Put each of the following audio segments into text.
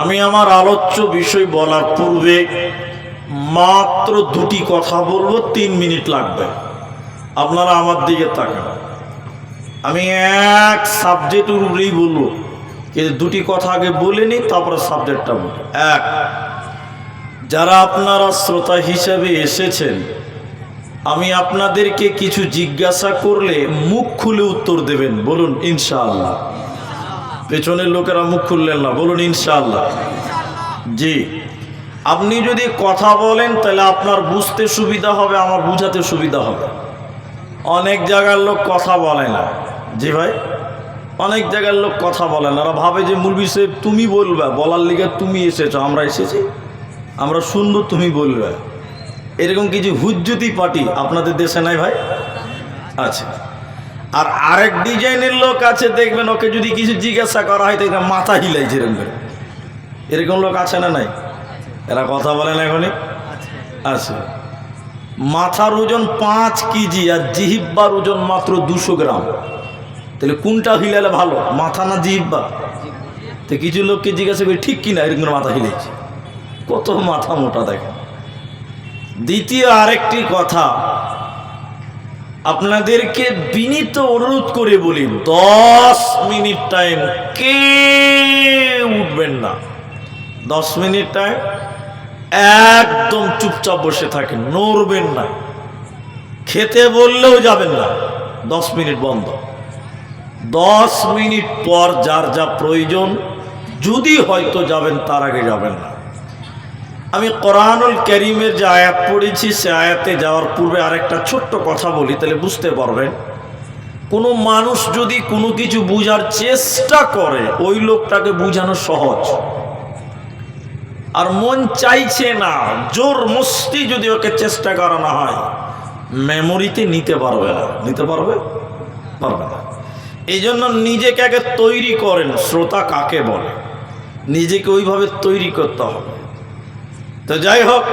আমি আমার আলোচ্য বিষয় বলার পূর্বে মাত্র দুটি কথা বলবো, 3 মিনিট লাগবে। আপনারা আমার দিকে তাকান। আমি এক সাবজেক্টের উপরেই বলবো, কিন্তু দুটি কথা আগে বলে নিই, তারপরে সাবজেক্টটা বলবো। এক, যারা আপনারা শ্রোতা হিসেবে এসেছেন, আমি আপনাদেরকে কিছু জিজ্ঞাসা করলে মুখ খুলে উত্তর দেবেন। বলুন ইনশাআল্লাহ। পেছনের লোকেরা মুখ খুললেন না, বলুন ইনশাআল্লাহ। জি, আপনি যদি কথা বলেন তাহলে আপনার বুঝতে সুবিধা হবে, আমার বুঝাতে সুবিধা হবে। অনেক জায়গার লোক কথা বলে না। জি ভাই, অনেক জায়গার লোক কথা বলে না। ওরা ভাবে যে মুলবি সাহেব তুমি বলবে, বলার লিগে তুমি এসেছো, আমরা এসেছি, আমরা শুনবো, তুমি বলবে। এরকম কিছু হুজ্জতি পার্টি আপনাদের দেশে নাই ভাই? আচ্ছা। আর আরেক ডিজাইনের লোক আছে, দেখবেন ওকে যদি কিছু জিজ্ঞাসা করা হয় দেখবেন মাথা হিলাইছে এরকম করে। এরকম লোক আছে না নাই? এরা কথা বলে না এখনই? আচ্ছা। মাথার ওজন 5 কেজি আর জিহিব্বার ওজন মাত্র 200 গ্রাম। তাহলে কোনটা হিলালে ভালো, মাথা না জিহিব্বা? তো কিছু লোককে জিজ্ঞাসা করি ঠিক কিনা, এরকম মাথা হিলেছে। কত মাথা মোটা দেখেন। দ্বিতীয় আরেকটি কথা, আপনাদেরকে বিনীত অনুরোধ করে বলি, 10 মিনিট টাইম কে উঠবেন না। 10 মিনিট টাইম একদম চুপচাপ বসে থাকেন, নড়বেন না। খেতে বললেও যাবেন না, 10 মিনিট বন্ধ। 10 মিনিট পর যার যা প্রয়োজন, যদি হয়তো যাবেন, তার আগে যাবেন না। আমি কোরআনুল কারীমের যে আয়াত পড়েছি, সে আয়াতে যাওয়ার পূর্বে আরেকটা ছোট্ট কথা বলি, তাহলে বুঝতে পারবেন। কোনো মানুষ যদি কোনো কিছু বুঝার চেষ্টা করে, ওই লোকটাকে বুঝানো সহজ। আর মন চাইছে না, জোর মস্তি যদি ওকে চেষ্টা করানো হয়, মেমোরিতে নিতে পারবে না। নিতে পারবে? পারবে না। এই জন্য নিজেকে আগে তৈরি করেন। শ্রোতা কাকে বলে, নিজেকে ওইভাবে তৈরি করতে হবে। তো যাই হোক,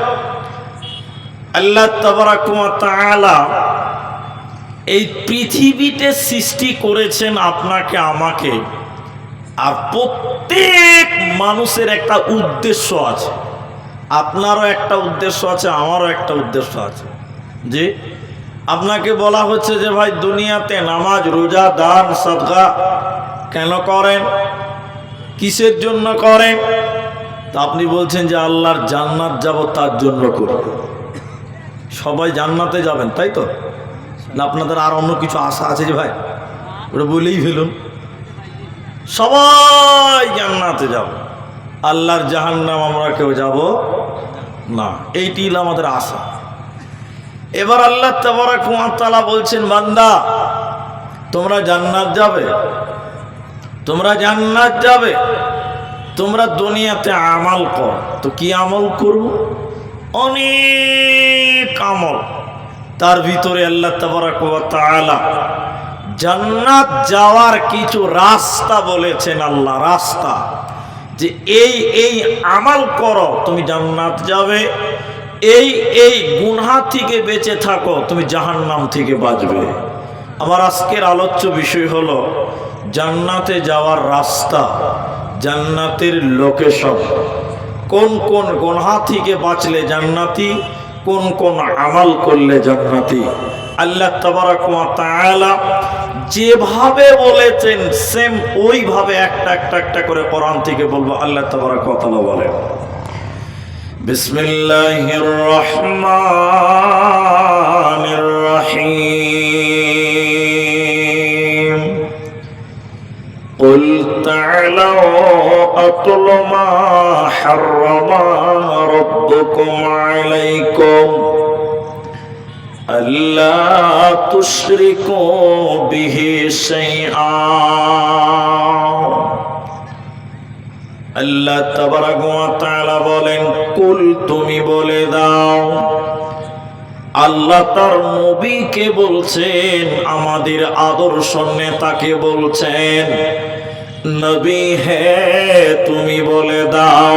আল্লাহ তাবারাক ওয়া তাআলা এই পৃথিবীতে সৃষ্টি করেছেন আপনাকে আমাকে, আর প্রত্যেক মানুষের একটা উদ্দেশ্য আছে। আপনারও একটা উদ্দেশ্য আছে, আমারও একটা উদ্দেশ্য আছে। যে আপনাকে বলা হচ্ছে যে ভাই দুনিয়াতে নামাজ, রোজা, দান, সাদকা কেন করেন, কিসের জন্য করেন? তা আপনি বলছেন যে আল্লাহর জান্নাত যাব তার জন্য করব। সবাই জান্নাতে যাবেন তাই তো? না আপনাদের আর অন্য কিছু আশা আছে? যে ভাই ওটা বলেই ফেলুন, সবাই জান্নাতে যাব, আল্লাহর জাহান্নাম আমরা কেউ যাব না, এইটি আমাদের আশা। এবার আল্লাহ তাবারাক ওয়া তাআলা বলছেন, বান্দা তোমরা জান্নাত যাবে, তোমরা জান্নাত যাবে, তোমরা দুনিয়াতে আমল করো। তো কি আমল করব? অনেক আমল। তার ভিতরে আল্লাহ তাবারাক ওয়া তাআলা জান্নাত যাওয়ার কিছু রাস্তা বলেছেন। আল্লাহ রাস্তা, যে এই এই আমল করো তুমি জান্নাত যাবে, এই এই গুনাহ থেকে বেঁচে থাকো তুমি জাহান্নাম থেকে বাঁচবে। আমার আজকের আলোচ্য বিষয় হলো জান্নাতে যাওয়ার রাস্তা, জান্নাতের লোকেশন, কোন কোন গুনাহ থেকে বাঁচলে জান্নাতি, কোন কোন আমল করলে জান্নাতি। আল্লাহ তাবারাক ওয়া তাআলা যেভাবে বলেছেন সেম ওইভাবে একটা একটা করে কোরআন থেকে বলবো। আল্লাহ তাবারাক ওয়া তাআলা বলেন, বিসমিল্লাহির রহমানির রহিম, কুল তাআলাউ আতলু মা হাররামা রাব্বুকুম আলাইকুম আল্লা তুশরিকু বিহি শাইআ। আল্লাহ তাবারাক ওয়া তাআলা বলেন, কুল তুমি বলে দাও। আল্লাহ তার নবীকে বলছেন, আমাদের আদর্শ নেতাকে বলছেন, নবী হে তুমি বলে দাও,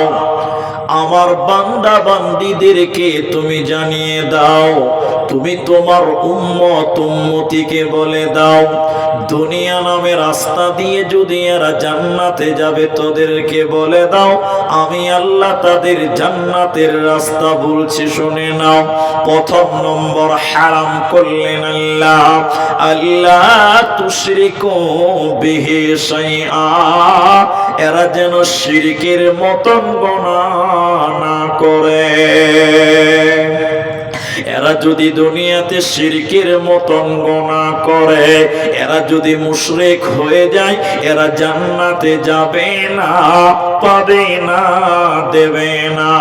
আমার বান্দা বান্দীদেরকে তুমি জানিয়ে দাও, তুমি তোমার উম্মত উম্মতিকে বলে দাও, দুনিয়া নামে রাস্তা দিয়ে যদি এরা জান্নাতে যাবে, তোদেরকে বলে দাও আমি আল্লাহ তাদের জান্নাতের রাস্তা বলছি, শুনে নাও। প্রথম নম্বর হারাম করলেন আল্লাহ, আল্লাহ তুশরিকু বিহি শাইআ, এরা যেন শিরকের মতন গুনাহ না করে। এরা যদি দুনিয়াতে শিরকের মতন গুনাহ করে, এরা যদি মুশরিক হয়ে যায়, এরা জান্নাতে যাবে না, পাবে না, দেবে না।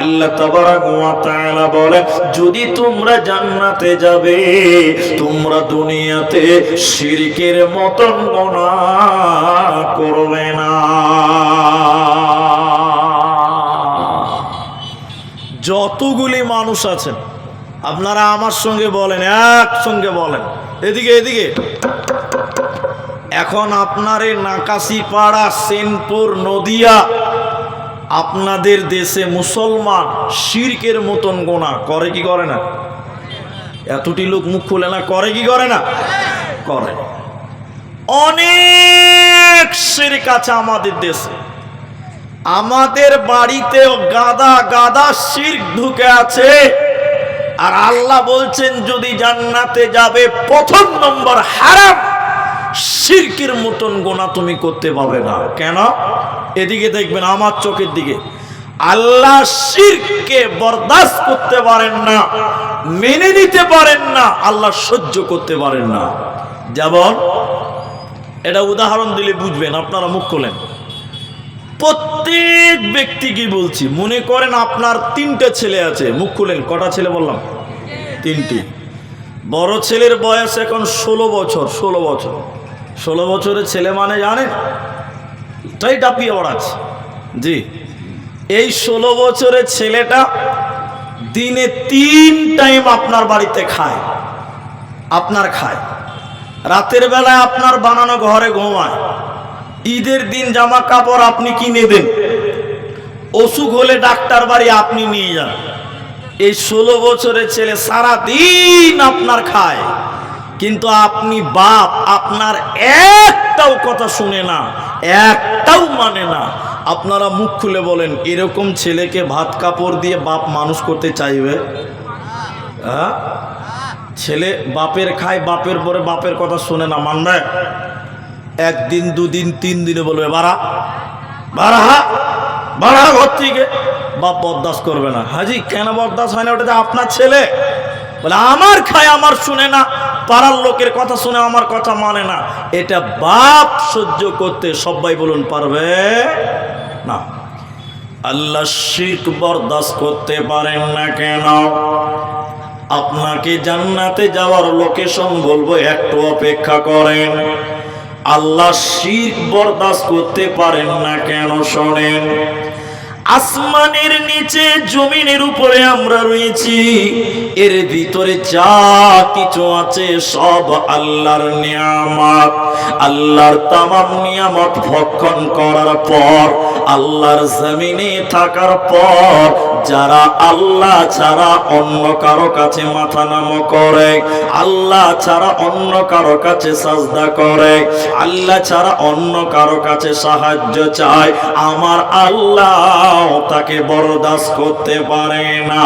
আল্লাহ তাবারাক ওয়া তাআলা বলেন, যদি তোমরা জান্নাতে যাবে, তোমরা দুনিয়াতে শিরকের মতন গুনাহ করবে না। যতগুলি মানুষ আছেন আপনারা আমার সঙ্গে বলেন, একসঙ্গে বলেন, এদিকে এদিকে। এখন আপনার এই নাকাশিপাড়া, সেনপুর, নদিয়া, আপনাদের দেশে মুসলমান শিরকের মতন গোনা করে কি করে না? এতটি লোক মুখ খুলে না, করে কি করে না? করে। অনেক শিরক আছে আমাদের দেশে। আমাদের বাড়িতেও গাদা গাদা শিরক ঢুকে আছে। আর আল্লাহ বলছেন যদি জান্নাতে যাবে, প্রথম নম্বর হারাম, শিরকের মতন গোনা তুমি করতে পাবে না। কেন? এদিকে দেখবেন, আমার চোখের দিকে। আল্লাহ শিরককে বরদাস্ত করতে পারেন না, মেনে নিতে পারেন না, আল্লাহ সহ্য করতে পারেন না। যেমন এটা উদাহরণ দিলে বুঝবেন, আপনারা মুখ খোলেন। প্রত্যেক ব্যক্তিকে বলছি, মনে করেন আপনার 3টে ছেলে আছে, মুখ খুলেন। কটা ছেলে বললাম? 3টি। বড় ছেলের বয়স এখন 16 বছর। 16 বছরের ছেলে মানে জানেন, তাই ডাপিয়ে ওড়াচ্ছে। জি, এই 16 বছরের ছেলেটা দিনে 3 টাইম আপনার বাড়িতে খায়, আপনার খায়। রাতের বেলায় আপনার বানানো ঘরে ঘুমায়। ঈদের দিন জামা কাপড় আপনি কিনে দেন, অসুখ হলে ডাক্তার বাড়ি আপনি নিয়ে যান। এই 16 বছরের ছেলে সারা দিন আপনার খায়, কিন্তু আপনি বাপ, আপনার একটাও কথা শুনে না, একটাও মানে না। আপনারা মুখ খুলে বলেন, এরকম ছেলেকে ভাত কাপড় দিয়ে বাপ মানুষ করতে চাইবে? হ্যাঁ? ছেলে বাপের খায়, বাপের পরে বাপের কথা শুনে না, মানবে? 1 দিন 2 দিন 3 দিনে বলবে বাড়া বাড়া বাড়া ঘর থেকে। বাপ বরদাস্ত করবে না। হাজি কেন বরদাস্ত হয় না? ওটা আপনার ছেলে। বলে আমার খায়, আমার শুনে না, পাড়ার লোকের কথা শুনে আমার কথা মানে না। এটা বাপ সহ্য করতে সবাই বলুন পারবে না। আল্লাহ শিরক বরদাস্ত করতে পারেন না কেন? আপনাকে জান্নাতে যাওয়ার লোকেশন বলবো, একটু অপেক্ষা করেন। আল্লাহ শিরক বরদাস্ত করতে পারেন না কেন শোনেন। আসমানের নিচে জমিনের উপরে আমরা রয়েছি, এর ভিতরে যা কিছু আছে সব আল্লাহর নিয়ামত। আল্লাহর তামাম নিয়ামত ভক্ষণ করার পর, আল্লাহর জমিনে থাকার পর, যারা আল্লাহ ছাড়া অন্য কারো কাছে মাথা নত করে, আল্লাহ ছাড়া অন্য কারো কাছে সাজদা করে, আল্লাহ ছাড়া অন্য কারো কাছে সাহায্য চায়, আমার আল্লাহ তাকে বরদাস্ত করতে পারে না।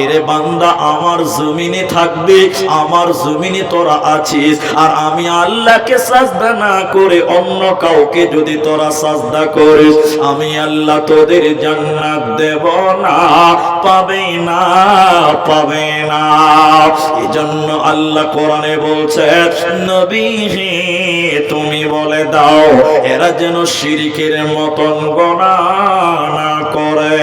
এরে বান্দা, আমার জমিনে থাকবে, আমার জমিনে তোরা আছিস, আর আমি আল্লাহকে সাজদা না করে অন্য কাউকে যদি তোরা সাজদা করিস, আমি আল্লাহ তোদের জান্নাত দেব না, পাবে না, পাবে না। এজন্য আল্লাহ কোরআনে বলছে, নবী হে তুমি বলে দাও, এরা যেন শিরকের মতন গুনাহ না করে।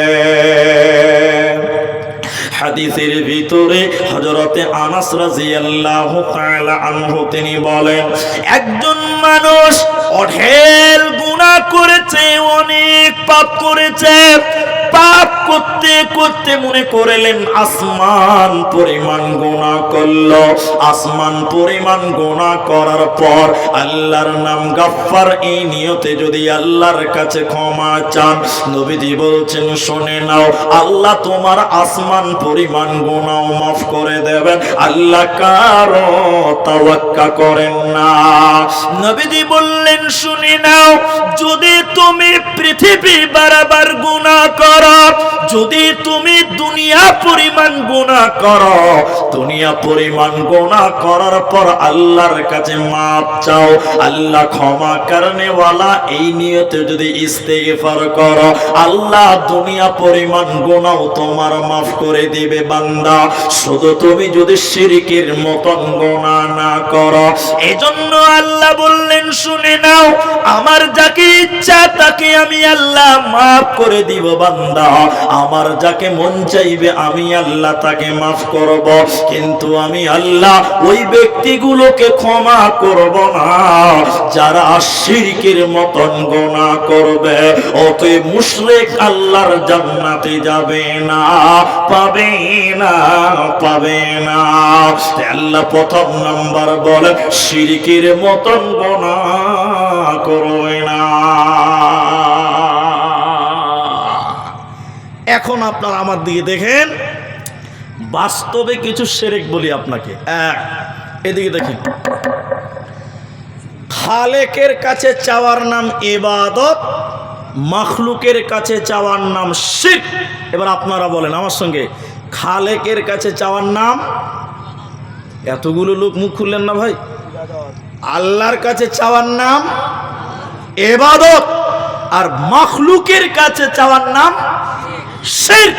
হাদিসের ভিতরে হযরতে আনাস রাদিয়াল্লাহু তাআলা আনহু তিনি বলেন, একজন মানুষ অঢেল গুনাহ করেছে, অনেক পাপ করেছে। পাপ করতে করতে মনে করলেন আসমান পরিমাণ গুনাহ করলো। আসমান পরিমাণ গুনাহ করার পর আল্লাহর নাম গাফফার, এই নিয়তে যদি আল্লাহর কাছে ক্ষমা চান, নবীজি বলছেন শুনে নাও, আল্লাহ তোমার আসমান পরিমাণ গুনাহ মাফ করে দেবেন। আল্লাহ কারো তাওয়াক্কা করেন না। নবীজি বললেন শুনে নাও, যদি তুমি পৃথিবী বারবার গুনাহ করো, যদি তুমি দুনিয়া পরিমাণ গুনাহ করো, দুনিয়া পরিমাণ গুনাহ করার পর আল্লাহর কাছে মাপ চাও, আল্লাহ ক্ষমা করনে ওয়ালা, এই নিয়তে যদি ইস্তেগফার করো, আল্লাহ দুনিয়া পরিমাণ গুনাহ তোমার মাফ করে দিবে বান্দা, শুধু তুমি যদি শিরকের মতন গুনাহ না করো। এজন্য আল্লাহ বললেন শুনে নাও, আমার যাকে ইচ্ছা তাকে আমি আল্লাহ মাফ করে দিব বান্দা, আমার যাকে মন চাইবে আমি আল্লাহ তাকে মাফ করব, কিন্তু আমি আল্লাহ ওই ব্যক্তিগুলোকে ক্ষমা করব না যারা শিরকের মতন গুনাহ করবে। অতএব মুশরিক আল্লাহর জান্নাতে যাবে না, পাবে না, পাবে না। আল্লাহ প্রথম নাম্বার বলে শিরকের মতন গুনাহ করবে না। এখন আপনারা আমার দিকে দেখেন, বাস্তবে কিছু শিরক বলি আপনাকে। এদিকে দেখেন, খালেকের কাছে চাওয়ার নাম ইবাদত, মাখলুকের কাছে চাওয়ার নাম শিরক। এবার আপনারা বলেন আমার সঙ্গে, খালেকের কাছে চাওয়ার নাম, এতগুলো লোক মুখ খুললেন না ভাই, আল্লাহর কাছে চাওয়ার নাম ইবাদত, আর মাখলুকের কাছে চাওয়ার নাম শিরক।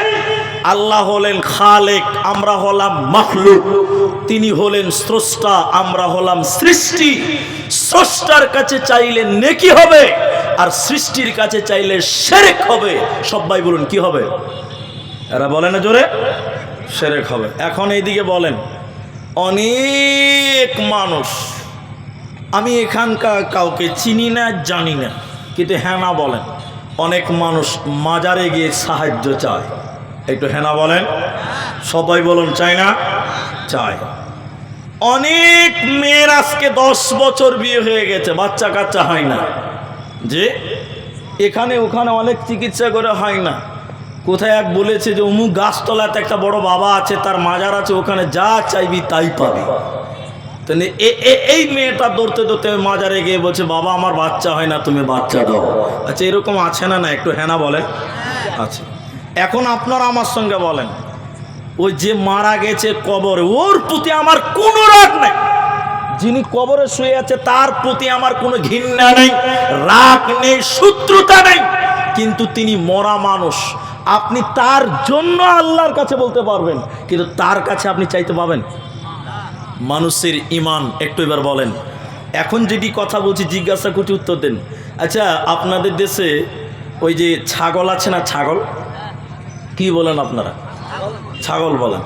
আল্লাহ হলেন খালেক, আমরা হলাম মাখলুক। তিনি হলেন স্রষ্টা, আমরা হলাম সৃষ্টি। স্রষ্টার কাছে চাইলে নেকি হবে, আর সৃষ্টির কাছে চাইলে শিরক হবে। সবাই বলুন কি হবে? এরা বলে না জোরে, শিরক হবে। এখন এইদিকে বলেন, অনেক মানুষ, আমি এখানকার কাউকে চিনি না জানি না, কিন্তু হ্যাঁ না বলেন, অনেক মানুষ মাজারে গিয়ে সাহায্য চায়। একটু হ্যাঁ না বলেন, সবাই বলুন চাই না, চায়। অনেক মেয়ের আজকে 10 বছর বিয়ে হয়ে গেছে, বাচ্চা কাচ্চা হয় না, যে এখানে ওখানে অনেক চিকিৎসা করে হয় না। কোথায় এক বলেছে যে অমুক গাছতলাতে একটা বড় বাবা আছে, তার মাজার আছে, ওখানে যা চাইবি তাই পাবি। তাহলে এই মেয়েটা দৌড়তে দৌড়তে মাজারে গিয়ে বলছে বাবা আমার বাচ্চা হয় না, তুমি বাচ্চা দাও। আচ্ছা এরকম আছে না? না একটু হ্যাঁ না বলেন, আছে। এখন আপনারা আমার সঙ্গে বলেন, ওই যে মারা গেছে কবরে, ওর প্রতি আমার কোনো রাগ নাই। যিনি কবরে শুয়ে আছে তার প্রতি আমার কোনো ঘৃণা নেই, রাগ নেই, শত্রুতা নেই, কিন্তু তিনি মরা মানুষ। আপনি তার জন্য আল্লাহর কাছে বলতে পারবেন, কিন্তু তার কাছে আপনি চাইতে পাবেন? মানুষের ইমান। একটু এবার বলেন, এখন যেটি কথা বলছি জিজ্ঞাসা করতে উত্তর দেন। আচ্ছা আপনাদের দেশে ওই যে ছাগল আছে না, ছাগল কি বলেন আপনারা? ছাগল বলেন।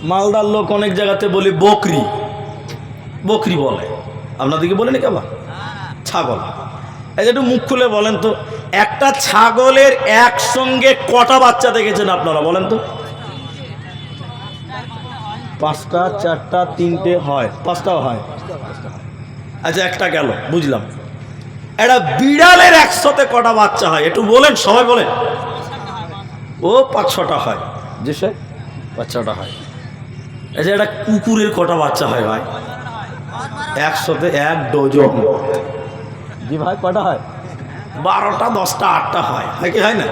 মালদার লোক অনেক জায়গাতে বলি বকরি, বকরি বলে। আপনাদেরকে বলেন কেবা ছাগল? এই যে একটু মুখ খুলে বলেন তো, একটা ছাগলের একসঙ্গে কটা বাচ্চা দেখেছেন আপনারা বলেন তো? 5টা 4টা 3টে হয়, 5টাও হয়। আচ্ছা একটা গেল, বুঝলাম। একটা বিড়ালের একসাথে কটা বাচ্চা হয় একটু বলেন, সবাই বলেন। ও 5-6টা হয়, যে সে 5-6টা হয়। আচ্ছা একটা কুকুরের কটা বাচ্চা হয় ভাই? একসাথে 1 ডজন। জি ভাই কটা হয়? 12টা 10টা 8টা হয়, হয় কি হয় না?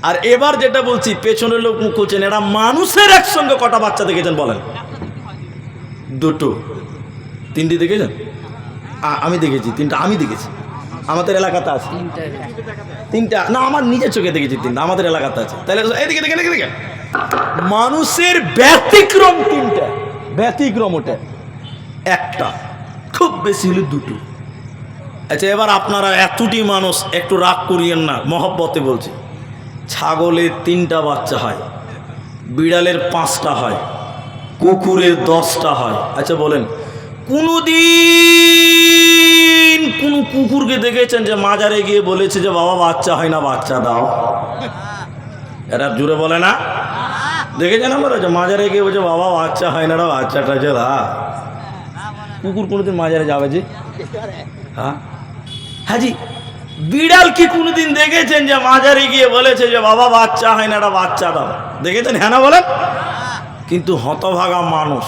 আর এবার যেটা বলছি, পেছনের লোক মুখ খুলছেন, এরা মানুষের একসঙ্গে কটা বাচ্চা দেখেছেন বলেন? 2টো 3টে দেখেছেন? আমি দেখেছি 3টা, আমি দেখেছি, আমাদের এলাকাতে আছে 3টা। না আমার নিজের চোখে দেখেছি 3টা, আমাদের এলাকাতে আছে। তাহলে এদিকে দেখেন, এদিকে দেখেন, মানুষের ব্যতিক্রম 3টা, ব্যতিক্রম ওটা একটা, খুব বেশি হলে 2টো। আচ্ছা এবার আপনারা এতটি মানুষ, একটু রাগ করিয়েন না, মহব্বতে বলছি। ছাগলের 3টা বাচ্চা হয়, বিড়ালের 5টা হয়, কুকুরের 10টা হয়। আচ্ছা বলেন, কোনদিন কোন কুকুরকে দেখেছেন যে মাজারে গিয়ে বলেছে যে বাবা বাচ্চা হয় না, বাচ্চা দাও? এরা জুড়ে বলে না? দেখেছেন আমরা মাজারে গিয়ে বলছে বাবা বাচ্চা হয় না, বাচ্চাটা যে কুকুর কোনোদিন মাজারে যাবে যে? হ্যাঁ হ্যাঁ জি। বিড়াল কি কোনোদিন দেখেছেন যে মাজারে গিয়ে বলেছে যে বাবা বাচ্চা হয় না, একটা বাচ্চা দাও? দেখেছেন? হ্যাঁ না বলেন? কিন্তু হতভাগা মানুষ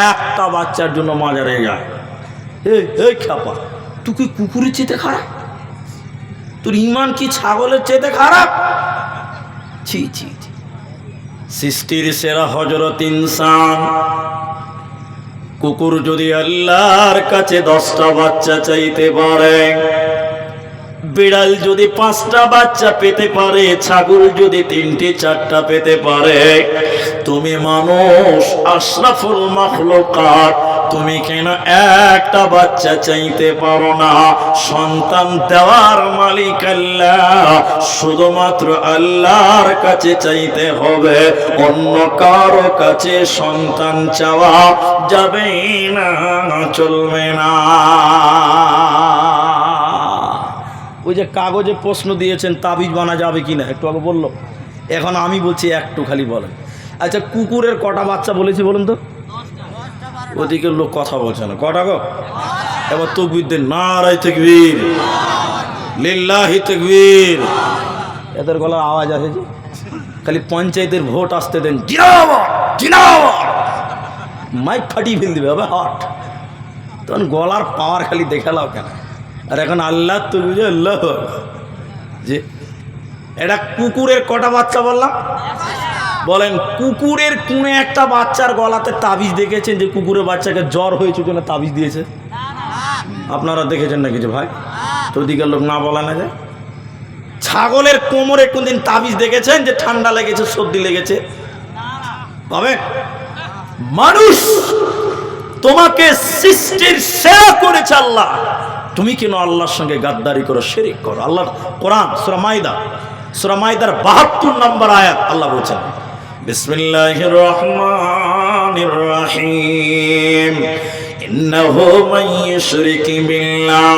একটা বাচ্চার জন্য মাজারে যায়। এই খাপা, তুই কি কুকুরের চেতে খারাপ? তোর ইমান কি ছাগলের চেতে খারাপ? ছি ছি ছি। সৃষ্টির সেরা হযরত ইনসান কুকুর যদি আল্লাহর কাছে 10টা বাচ্চা চাইতে পারে, বিড়াল যদি 5টা বাচ্চা পেতে পারে, ছাগল যদি 3টে 4টা পেতে পারে, তুমি মানুষ আশরাফুল মাখলুকাত, তুমি কেন একটা বাচ্চা চাইতে পারো না? সন্তান দেওয়ার মালিক আল্লাহ, শুধুমাত্র আল্লাহর কাছে চাইতে হবে, অন্য কারো কাছে সন্তান চাওয়া যাবে না, চলবে না। ওই যে কাগজে প্রশ্ন দিয়েছেন তাবিজ বানা যাবে কিনা, একটু আগে বললো, এখন আমি বলছি একটু খালি বলেন। আচ্ছা কুকুরের কটা বাচ্চা বলেছি বলুন তো? ওদিকে লোক কথা বলছে না, কটা গো? এবার তাকবীর দেন, নারায়ে তাকবীর, লিল্লাহি তাকবীর। এদের গলার আওয়াজ আসে যে, খালি পঞ্চায়েতের ভোট আসতে দেন, জিন্দাবাদ জিন্দাবাদ, মাইক ফাটিয়ে ফেল দিবে, হবে হট। তখন গলার পাওয়ার খালি দেখে লাও কেন? আর এখন আল্লাহ তো বুঝে আল্লাহ যে এটা কুকুরের কটা বাচ্চা বললাম? বলেন কুকুরের কোন একটা বাচ্চার গলাতে তাবিজ দেখেছেন যে কুকুরের বাচ্চাকে জ্বর হয়েছে জন্য তাবিজ দিয়েছে? আপনারা দেখেছেন না কিছু ভাই? তো দিকের লোক না বলা না যায়। ছাগলের কোমরে কোনদিন তাবিজ দেখেছেন যে ঠান্ডা লেগেছে, সর্দি লেগেছে? তবে মানুষ তোমাকে সৃষ্টির সেরা করেছে আল্লাহ, তুমি কেন আল্লাহর সঙ্গে গাদ্দারি করো, শিরক করো? আল্লাহ কোরআন সূরা মাইদার 72 নম্বর আয়াত আল্লাহ বলেছেন, বিসমিল্লাহির রহমানির রহিম, ইন্নাহু মান ইউশরিক বিল্লাহ,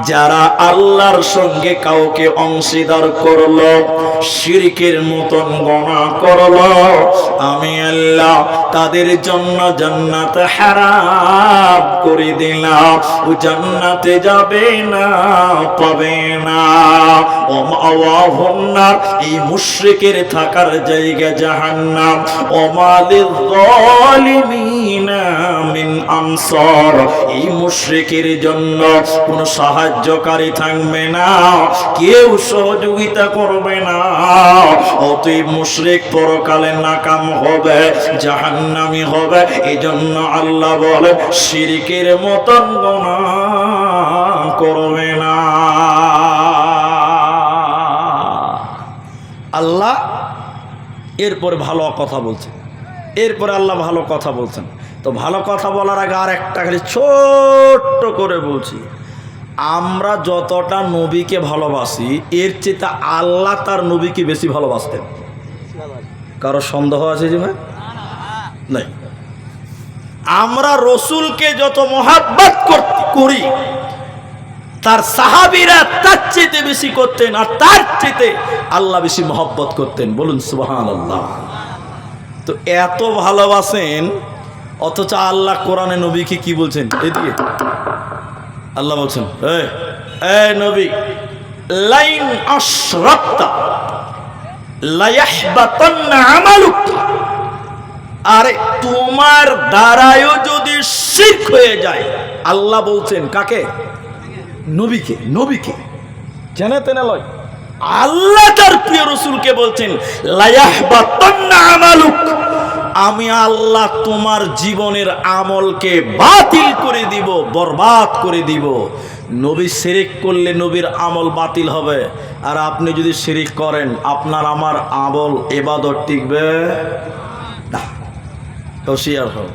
যারা আল্লাহর সঙ্গে কাউকে অংশীদার করলো, শিরকের মতন গুনাহ করলো, আমি আল্লাহ তাদের জন্য জান্নাত হারাম করে দিলাম, ও জান্নাতে যাবে না, পাবে না। ও মাওয়াহুন নার, এই মুশরিকের থাকার জায়গা জাহান্নাম। ও মালিল যালিমিনা মিন আনসার, এই মুশরিকের জন্য কোন সাহায্যকারী থাকবে না, কেউ সহযোগিতা করবে না। অতএব মুশরিক পরকালে নাকাম হবে, জাহান্নামী হবে। এজন্য আল্লাহ বলে শিরকের মতন গুনাহ করবে না। আল্লাহ এরপরে ভালো কথা বলছেন, এরপরে আল্লাহ ভালো কথা বলছেন। তো ভালো কথা বলার আগে আর একটা খালি ছোট্ট করে বলছি, আমরা যতটা নবীকে ভালোবাসি এর চেয়ে আল্লাহ তার নবীকে বেশি ভালোবাসতেন। কারো সন্দেহ আছে যে ভাই? নাই। আমরা রসুলকে যত মহাব্বত করি তার সাহাবীরা তার চেয়ে বেশি করতেন, আর তার চেয়ে আল্লাহ বেশি মহব্বত করতেন। বলুন সুবহানাল্লাহ। তো এত ভালোবাসেন, অথচ আল্লাহ কোরআনে নবীকে কি বলছেন? এদিকে আল্লাহ বলছেন, এই নবী, লাইন আশরাকতা লায়াহবাতান্না আমালুক, আরে তোমার দ্বারায়ও যদি শিরক হয়ে যায়। আল্লাহ বলছেন কাকে? নবীকে। নবীকে জেনে তেনে লয়, আল্লাহ তার প্রিয় রাসূলকে বলছেন লায়াহবাতান্না আমালুক, আমি আল্লাহ তোমার জীবনের আমলকে বাতিল করে দিব, বরবাদ করে দিব। নবী শিরক করলে নবীর আমল বাতিল হবে, আর আপনি যদি শিরক করেন আপনার আমার আমল ইবাদত টিকবে না। হুঁশিয়ার হও।